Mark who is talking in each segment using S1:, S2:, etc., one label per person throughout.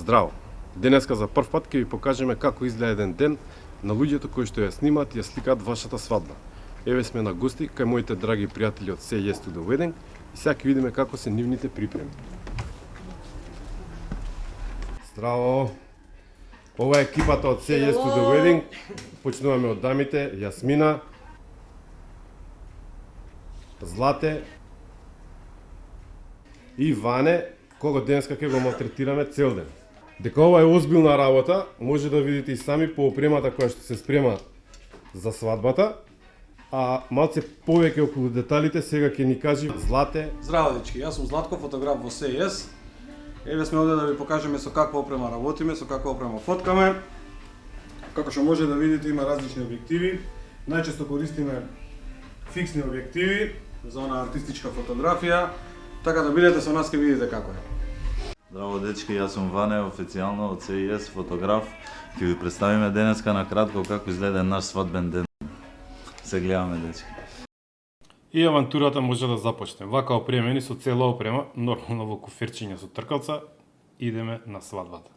S1: Здраво! Денеска за прв пат ќе ви покажеме како изгледа еден ден на луѓето кои што ја снимаат и ја сликаат вашата свадба. Еве сме на гости кај моите драги пријатели од Say Yes to the Wedding и сега ќе видиме како се нивните припреми. Здраво! Ова е екипата од Say Yes to the Wedding. Почнуваме од дамите: Јасмина, Злате и Ване, кого денеска ќе го малтретираме цел ден. Дека ова е озбилна работа, може да видите и сами по опремата која што се спрема за свадбата, а малце повеќе околу деталите сега ќе ни кажи Злате.
S2: Здраво дечки, јас сум Златко, фотограф во Say Yes. Еве сме овде да ви покажеме со каква опрема работиме, со каква опрема фоткаме. Како што може да видите, има различни објективи. Најчесто користиме фиксни објективи за она артистичка фотографија, така да бидете со нас ќе видите како е.
S3: Здраво дечки, јас сум Ване, официјално од Say Yes, фотограф. Ќе ви представиме денеска на кратко како изгледа наш свадбен ден. Се гледаме дечки.
S4: И авантурата може да започне. Вака опремени со цела опрема, нормално во куферчиња со тркалца, идеме на свадбата.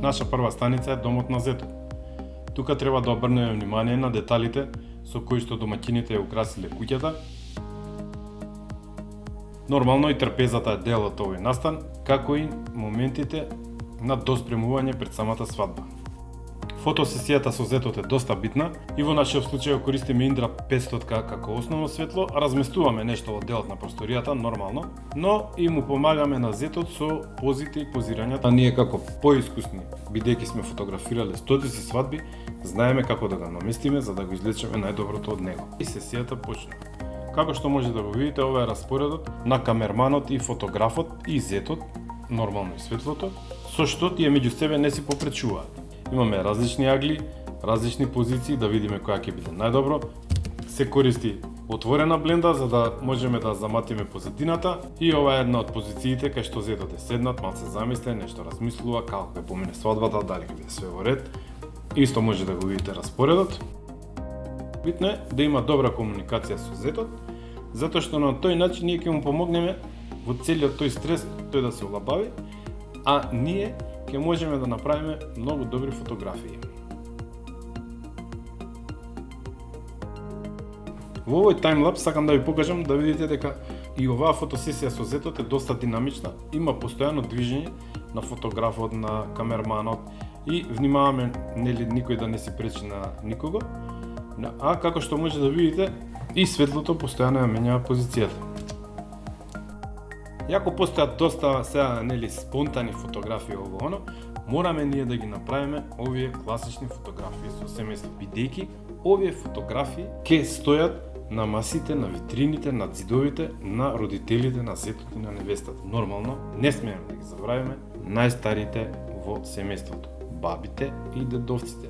S4: Наша прва станица е домот на зетот. Тука треба да обрнеме внимание на деталите со кои што домаќините ја украсиле куќата. Нормално и трпезата е дел од овој настан, како и моментите на доспремување пред самата свадба. Фотосесијата со зетот е доста битна и во нашиот случај користиме Индра 500 како основно светло, разместуваме нешто во делот на просторијата нормално, но и му помагаме на зетот со позите и позирањата. Ние како поискусни, бидејќи сме фотографирале стотици свадби, знаеме како да го наместиме за да го извлечеме најдоброто од него. И сесијата почна. Како што може да го видите, ова е распоредот на камерманот и фотографот и зетот, нормално и светлото, со што тие меѓу себе не си попречуваат. Имаме различни агли, различни позиции да видиме која ќе биде најдобро. Се користи отворена бленда за да можеме да заматиме позадината и ова е една од позициите кај што зетот е седнат, малце замислен, нешто размислува како ќе помине свадбата, дали ќе биде све во ред. Исто може да го видите распоредот. Битно е да има добра комуникација со зетот, затоа што на тој начин ние ќе му помогнеме во целиот тој стрес тој да се олабави, а ние ќе можеме да направиме многу добри фотографии. Во овој таймлапс сакам да ви покажам да видите дека и оваа фотосесија со зетот е доста динамична, има постојано движење на фотографот, на камерманот и внимаваме нели никој да не си пречи на никого. А како што може да видите, и светлото постојано ја менјава позицијата. Јако постојат доста сега нели спонтани фотографии ово оно, мораме ние да ги направиме овие класични фотографии со семејство, бидејќи овие фотографии ќе стојат на масите, на витрините, на ѕидовите на родителите на зетот и на невестата. Нормално, не смееме да ги забравиме најстарите во семејството, бабите и дедовците.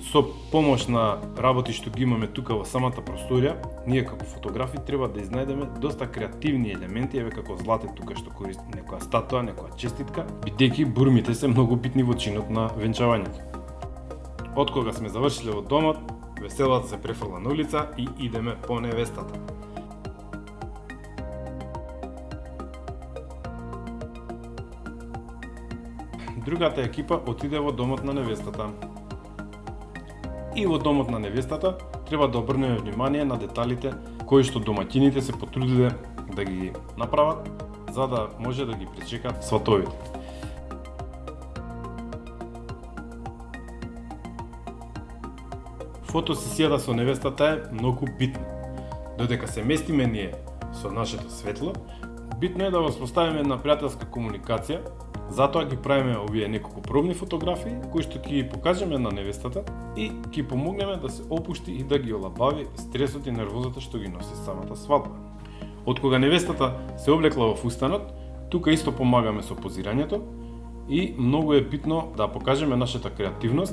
S4: Со помош на работи што ги имаме тука во самата просторија, ние како фотографи треба да изнајдеме доста креативни елементи, еве како Злате тука што користи некоја статуа, некоја честитка, бидејќи бурмите се многу битни во чинот на венчавањето. Откога сме завршиле во домот, веселата се префрла на улица и идеме по невестата. Другата екипа отиде во домот на невестата. И во домот на невестата треба да обрнеме внимание на деталите кои што домаќините се потрудиле да ги направат за да може да ги пречекат сватовите. Фотосесијата со невестата е многу битна. Додека се местиме ние со нашето светло, битно е да воспоставиме една пријателска комуникација. Затоа ги правиме овие неколку пробни фотографии кои што ќе ги покажеме на невестата и ќе помогнеме да се опушти и да ги олабави стресот и нервозата што ги носи самата свадба. Откога невестата се облекла во фустанот, тука исто помагаме со позирањето и многу е битно да покажеме нашата креативност,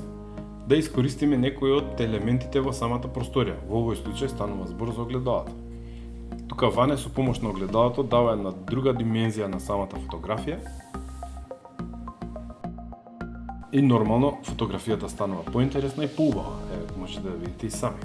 S4: да искористиме некои од елементите во самата просторија. Во овој случај станува збор за огледалата. Тука Ване со помош на огледалото дава една друга димензија на самата фотографија. И нормално фотографијата станува поинтересна и поубава. Може да видите и сами.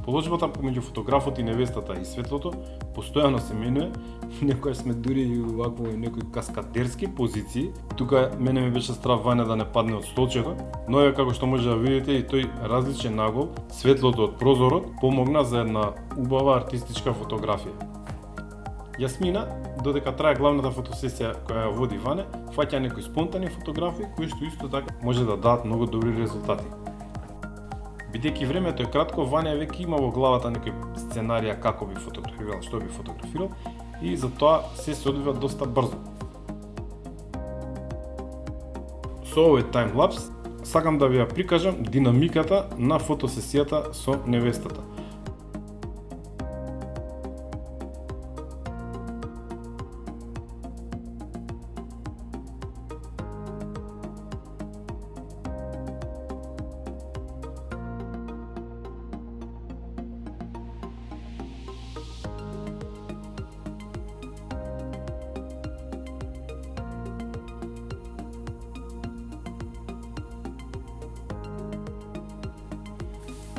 S4: Положбата помеѓу фотографот и невестата и светлото постојано се менува, некојаш сме дури и вакво некои каскадерски позиции. Тука мене ми беше страв Ваня да не падне од столчето, но е како што може да видите и тој различен нагол, светлото од прозорот помогна за една убава артистичка фотографија. Јасмина, додека трае главната фотосесија која ја води Ваня, фаќа некои спонтани фотографии кои што исто така може да дадат многу добри резултати. Бидејќи времето е кратко, Ваня веќе има во главата некои сценарија како би фотографирал, што би фотографирал и затоа се одвива доста брзо. Со овој таймлапс сакам да ви ја прикажам динамиката на фотосесијата со невестата.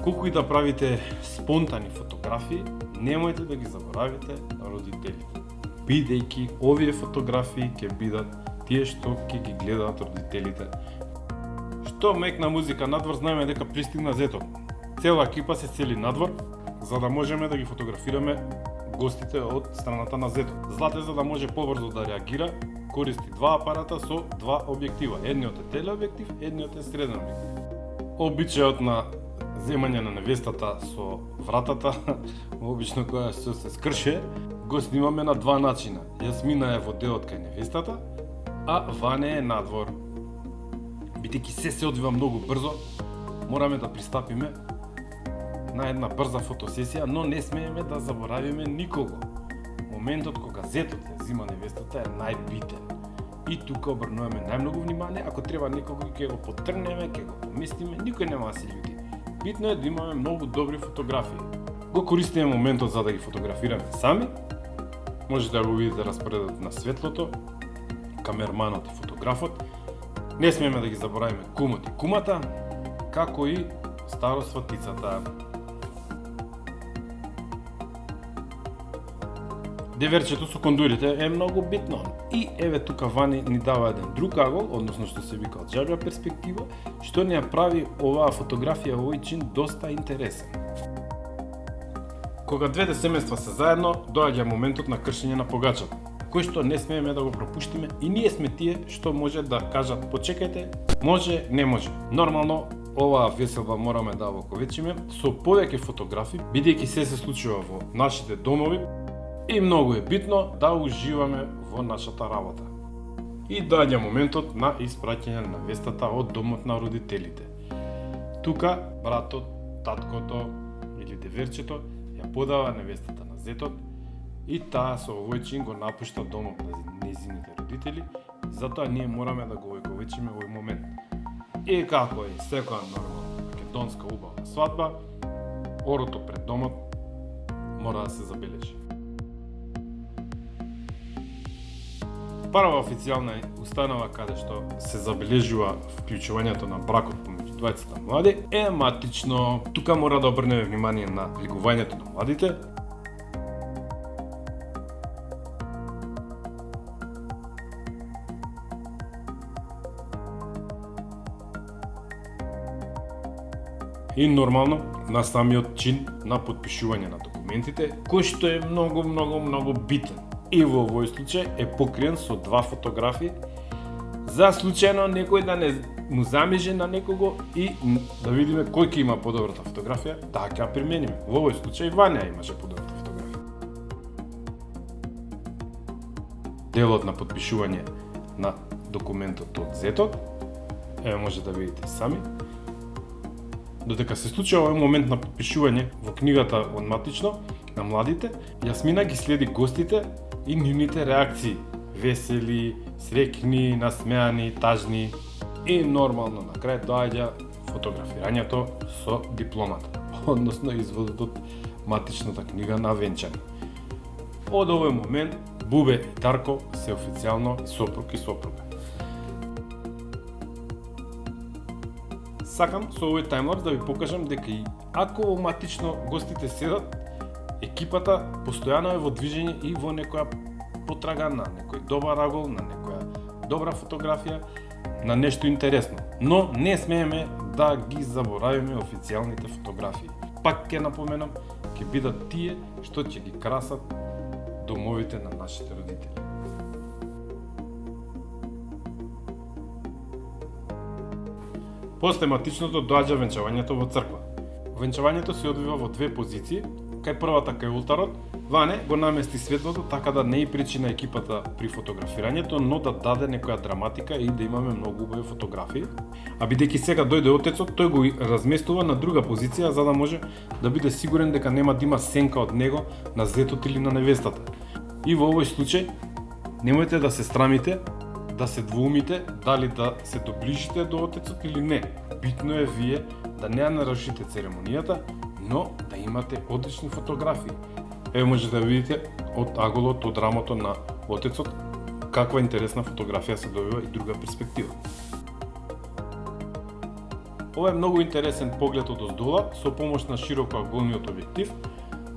S4: Колку и да правите спонтани фотографии, немојте да ги заборавите родителите. Бидејќи овие фотографии ќе бидат тие што ќе ги гледаат родителите. Што мекна музика надвор, знаеме дека пристигна зетот. Цела екипа се цели надвор, за да можеме да ги фотографираме гостите од страната на зетот. Злате, за да може побрзо да реагира, користи два апарата со два објектива. Едниот е телеобјектив, едниот е среден објектив. Обичајот на земање на невестата со вратата, обично која се скрше, го снимаме на два начина. Јасмина е во делот кај невестата, а Ване е надвор. Бидејќи се одвива многу брзо, мораме да пристапиме на една брза фотосесија, но не смееме да заборавиме никого. Моментот кога зетот ја зима невестата е најбитен. И тука обрнуваме најмногу внимание, ако треба некој ќе го потргнеме, ќе го поместиме, никој нема да се љути. Битно е да имаме многу добри фотографии. Го користиме моментот за да ги фотографираме сами. Можете да го видите распоредот на светлото, камерманот и фотографот. Не смееме да ги заборавиме кумот и кумата, како и старосватицата. Деверчето со кондурите е многу битно. И еве тука Вани ни дава еден друг агол, односно што се вика од џабја перспектива, што ни ја прави оваа фотографија во овој чин доста интересен. Кога двете семејства се заедно, доаѓа моментот на кршење на погачата, кој што не смееме да го пропуштиме и ние сме тие што може да кажат почекајте, може, не може. Нормално, оваа веселба мораме да го оковечиме со повеќе фотографии, бидејќи се случува во нашите домови, и многу е битно да уживаме во нашата работа. И доаѓа моментот на испраќање на невестата од домот на родителите. Тука братот, таткото или деверчето ја подава невестата на зетот и таа со овој чин го напушта домот на незините родители, затоа ние мораме да го оковечиме овој момент. И како е секоја нормална македонска убава свадба, орото пред домот мора да се забележи. Прва официјална установа каде што се забележува вклучувањето на бракот помеѓу двајцата млади е матично. Тука мора да обрнеме внимание на влегувањето на младите. И нормално на самиот чин на потпишување на документите, кој што е многу битен. И во овој случај е покриен со два фотографии за случајно некој да не му замиже на некого и да видиме кој ќе има подобрата фотографија, таа ќе ја примениме. Во овој случај Ваня имаше подобрата фотографија. Делот на потпишување на документот од зетот, еве може да видите сами. Додека се случува овој момент на потпишување во книгата од матично на младите, Јасмина ги следи гостите и нивните реакции. Весели, среќни, насмеани, тажни. И нормално на крај доаѓа фотографирањето со дипломата. односно изводот од матичната книга на венчање. Од овој момент Бубе и Дарко се официјално сопруг и сопруга. Сакам со овој таймлапс да ви покажам дека и ако матично гостите седат, екипата постојано е во движење и во некоја потрага на некој добар агол, на некоја добра фотографија, на нешто интересно. Но не смееме да ги заборавиме официјалните фотографии. Пак ќе напоменам, ќе бидат тие што ќе ги красат домовите на нашите родители. После матичното доаѓа венчавањето во црква. Венчавањето се одвива во две позиции. Кај првата, кај ултарот, Ване го намести светлото така да не и пречи на екипата при фотографирањето, но да даде некоја драматика и да имаме многу убави фотографии. А бидејќи сега дојде отецот, тој го разместува на друга позиција за да може да биде сигурен дека нема да има сенка од него на зетот или на невестата. И во овој случај немојте да се страмите, да се двоумите дали да се доближите до отецот или не. Битно е вие да не ја нарушите церемонијата, но да имате одлични фотографии. Еве можете да видите од аголот, од рамото на отецот, каква интересна фотографија се добива и друга перспектива. Ова е многу интересен поглед од оздола со помош на широко аголниот објектив,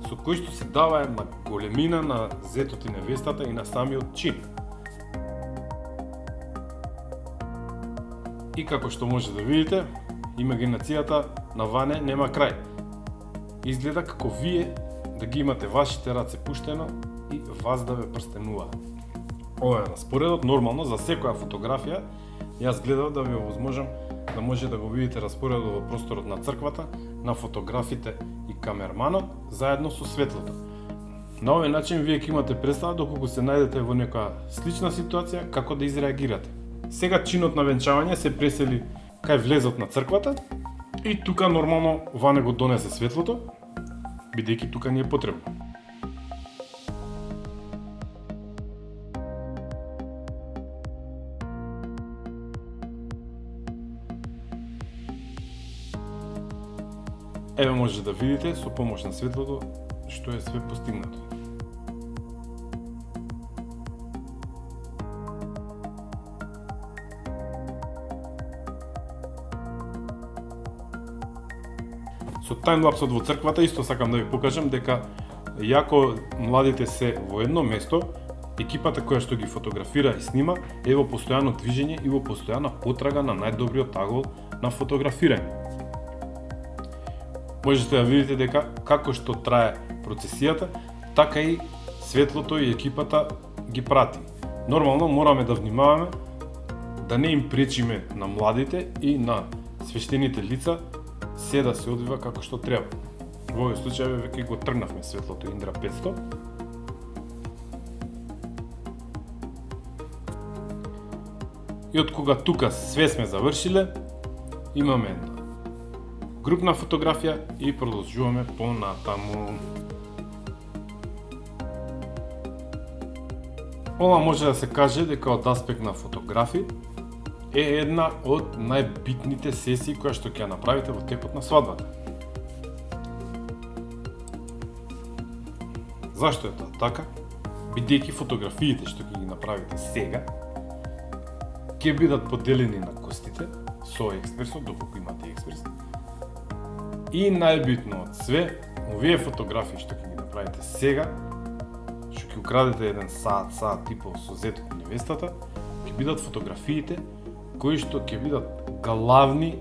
S4: со кој што се дава една големина на зетот и невестата и на самиот чин. И како што може да видите, имагинацијата на Ване нема крај. Изгледа како вие да ги имате вашите раце пуштено и вас да ве прстенува. Ова е распоредот, нормално за секоја фотографија. Јас гледав да ви овозможам да може да го видите распоредот во просторот на црквата, на фотографите и камерманот, заедно со светлото. На овој начин вие ќе имате представа доколку се најдете во некоја слична ситуација, како да изреагирате. Сега чинот на венчавање се пресели кај влезот на црквата и тука нормално Ване го донесе светлото, бидејќи тука ни е потребно. Еве може да видите со помош на светлото што е све постигнато. Со таймлапсот во црквата исто сакам да ви покажам дека иако младите се во едно место, екипата која што ги фотографира и снима е во постојано движење и во постојана потрага на најдобриот агол на фотографирање. Можете да видите дека како што трае процесијата, така и светлото и екипата ги прати. Нормално мораме да внимаваме да не им пречиме на младите и на свештените лица се да се одвива како што треба. Во овој случај веќе го тргнавме светлото Индра 500. И од кога тука све сме завршиле, имаме една групна фотографија и продолжуваме понатаму. Ова може да се каже дека од аспект на фотографи е една од најбитните сесии која што ќе ја направите во текот на свадбата. Зашто е тоа така? Бидејќи фотографиите што ќе ги направите сега ќе бидат поделени на гостите со експресот, доколку имате експрес. И најбитно од све, овие фотографии што ќе ги направите сега, што ќе украдете еден саат и пол со зетот и невестата, ќе бидат фотографиите кои што ќе бидат главни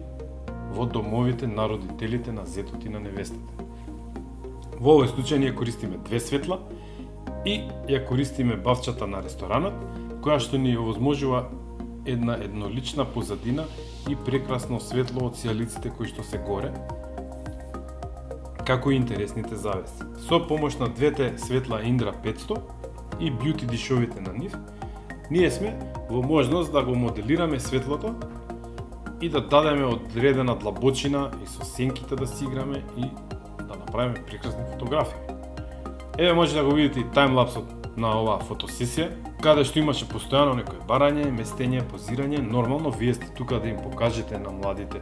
S4: во домовите на родителите на зетот и на невестата. Во овој случај ние користиме две светла и ја користиме бавчата на ресторанот, која што ни овозможува една еднолична позадина и прекрасно светло од сијалиците кои што се горе, како и интересните завеси. Со помош на двете светла Индра 500 и бјути дишовите на нив, ние сме во можност да го моделираме светлото и да дадеме одредена длабочина и со сенките да си играме и да направиме прекрасни фотографии. Еве може да го видите и таймлапсот на оваа фотосесија, каде што имаше постојано некој барање, местење, позирање. Нормално вие сте тука да им покажете на младите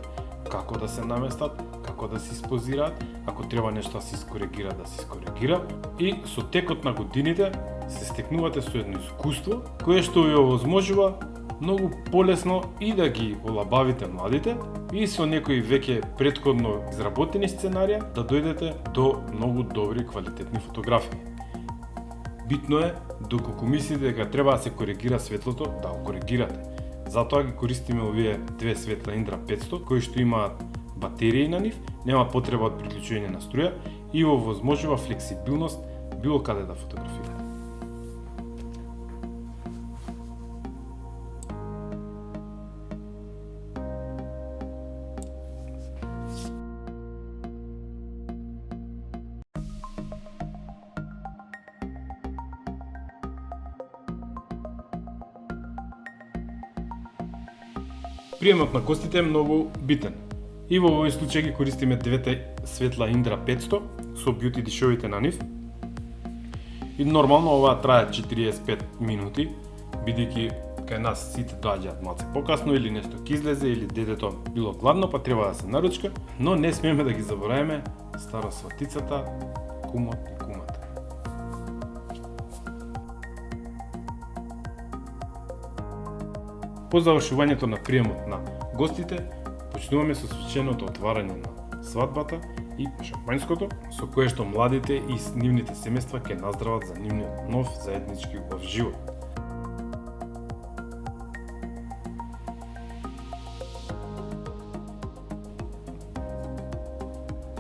S4: како да се наместат, како како да се испозираат, ако треба нешто да се искоригира, да се искоригира. И со текот на годините се стекнувате со едно искуство кое што ви овозможува многу полесно и да ги олабавите младите и со некои веќе претходно изработени сценарија да дојдете до многу добри квалитетни фотографии. Битно е, доколку мислите дека треба да се коригира светлото, да го коригирате. Затоа ги користиме овие две светла Indra 500 кои што имаат батерии на нив, нема потреба од приклучување на струја и овозможува флексибилност било каде да фотографирате. Приемот на гостите е многу битен. И во овој случај ги користиме двете светла Indra 500 со бјути дишовите на нив. И нормално ова трае 45 минути, бидејќи кај нас сите доаѓаат малце покасно или нешто ќе излезе или детето било гладно па треба да се наручка, но не смееме да ги забораваме старосватицата, кумот и кумата. По завршувањето на приемот на гостите, почнуваме со свеченото отварање на свадбата и шампањското, со кое што младите и нивните семејства ќе наздрават за нивниот нов заеднички убав живот.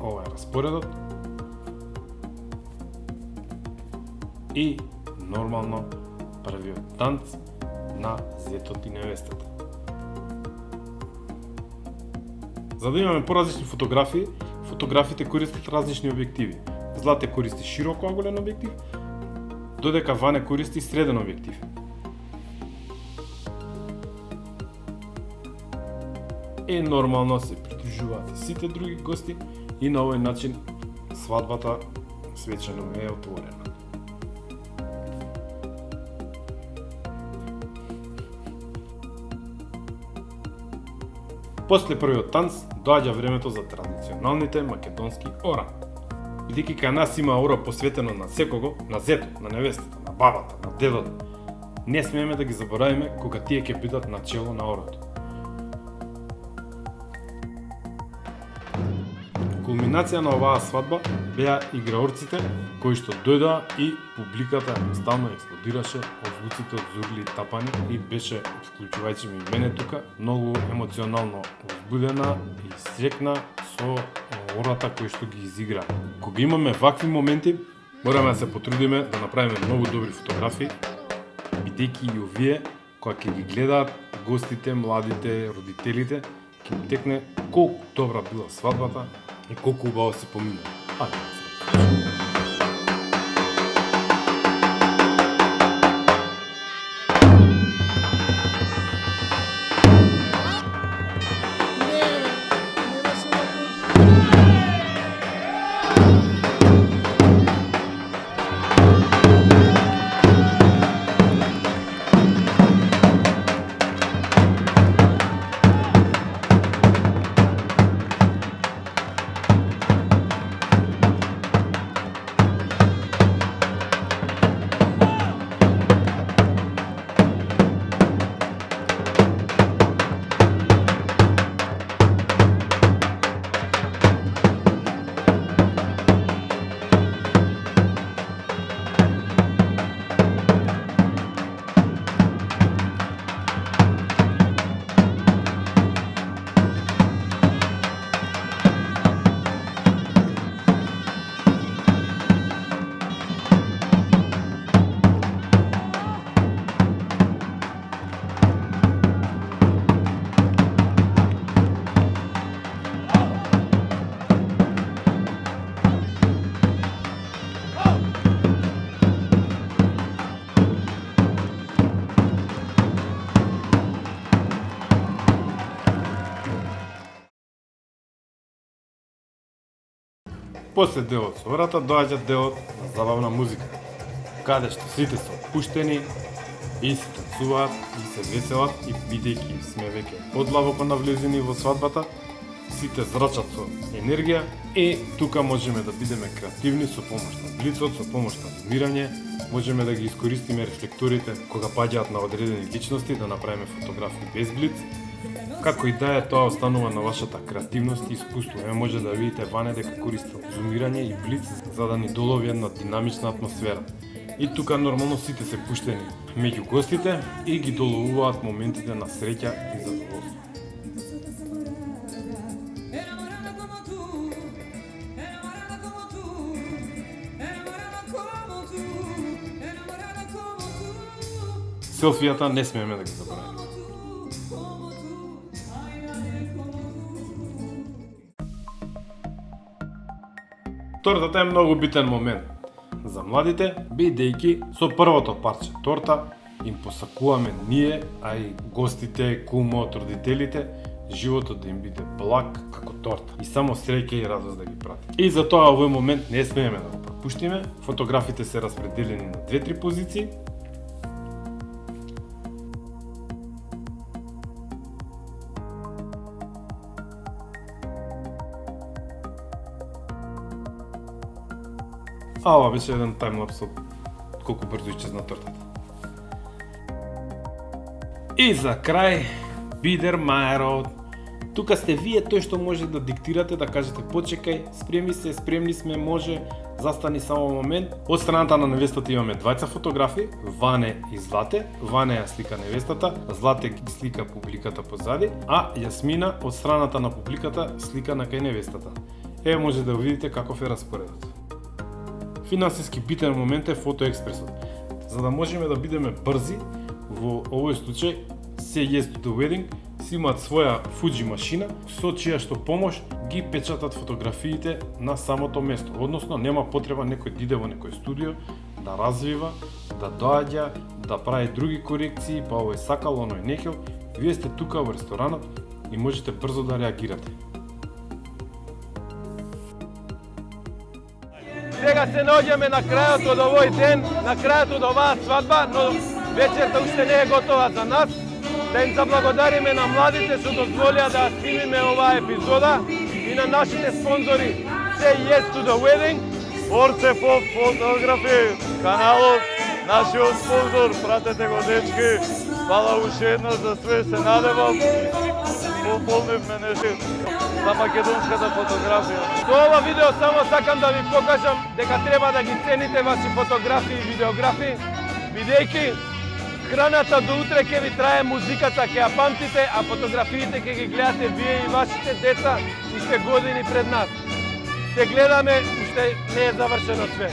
S4: Ова е распоредот. И нормално првиот танц на зетот и невестата. За да имаме поразлични фотографии, фотографите користат различни објективи. Злате користи широко оголен објектив, додека Ване користи среден објектив. Е нормално се придружуваат и сите други гости и на овој начин свадбата свечено е отворена. После првиот танц доаѓа времето за традиционалните македонски ора. Бидејќи кај нас има ора посветено на секого, на зето, на невестата, на бабата, на дедото, не смееме да ги заборавиме кога тие ќе бидат на чело на орото. Кулминација на оваа свадба беа играорците кои што дојдоа и публиката едноставно експлодираше од звуците од зурли и тапани и беше, вклучувајќи ми мене тука, многу емоционално возбудена и срекна со ората кои што ги изигра. Кога имаме вакви моменти, мораме да се потрудиме да направиме многу добри фотографии, бидејќи и овие, кога ќе ги гледаат гостите, младите, родителите, ќе им текне колку добра била свадбата и колку убаво се помина. После делот со ората доаѓа делот на забавна музика, каде што сите се отпуштени и се танцуваат и се веселат и бидејќи сме веќе подлабоко навлезени во свадбата, сите зрачат со енергија, тука можеме да бидеме креативни со помош на блицот, со помош на зумирање, можеме да ги искористиме рефлекторите кога паѓаат на одредени личности, да направиме фотографии без блиц. Како и да е, тоа останува на вашата креативност и искуство. Може да видите ване дека користат зумирање и блиц за да ни долови една динамична атмосфера. И тука нормално сите се пуштени меѓу гостите и ги доловуваат моментите на среќа и задоволство. Селфијата не смееме да ги забораваме. Тортата е многу битен момент за младите, бидејќи со првото парче торта им посакуваме ние, а и гостите, кумот, родителите, животот да им биде благ како торта и само среќа и радост да ги прати. И затоа овој момент не смееме да го пропуштиме. Фотографите се распределени на 2-3 позиции. А ова беше еден таймлапс од колку брзо исчезна тортата. И за крај, Бидермаерот. Тука сте вие тој што може да диктирате, да кажете почекај, спремни сме, може, застани само момент. Од страната на невестата имаме двајца фотографи, Ване и Злате. Ване ја слика невестата, Злате ги слика публиката позади, а Јасмина од страната на публиката слика на кај невестата. Може да видите каков е распоредот. Финансиски битен момент е фотоекспресот. За да можеме да бидеме брзи, во овој случај Say Yes to the Wedding си имаат своја Fuji машина со чија што помош ги печатат фотографиите на самото место. Односно нема потреба некој да иде во некој студио да развива, да доаѓа, да прави други корекции, па овој сакал, оној нехел. Вие сте тука во ресторанот и можете брзо да реагирате.
S5: Сега се наоѓаме на крајот од овој ден, на крајот од оваа свадба, но вечерта уште не е готова за нас. Да им заблагодариме на младите што дозволија да снимиме оваа епизода и на нашите спонзори Say Yes to the Wedding,
S6: Орце фотографи, каналот, нашиот спонзор, пратете го дечки. Фала уште едно за све, се надевам. Пополнивме нешто за македонската фотографија.
S5: Со ова видео само сакам да ви покажам дека треба да ги цените ваши фотографии и видеографии, бидејќи храната до утре ќе ви трае, музиката ќе ја памтите, а фотографиите ќе ги гледате вие и вашите деца уште години пред нас. Се гледаме, уште не е завршено све.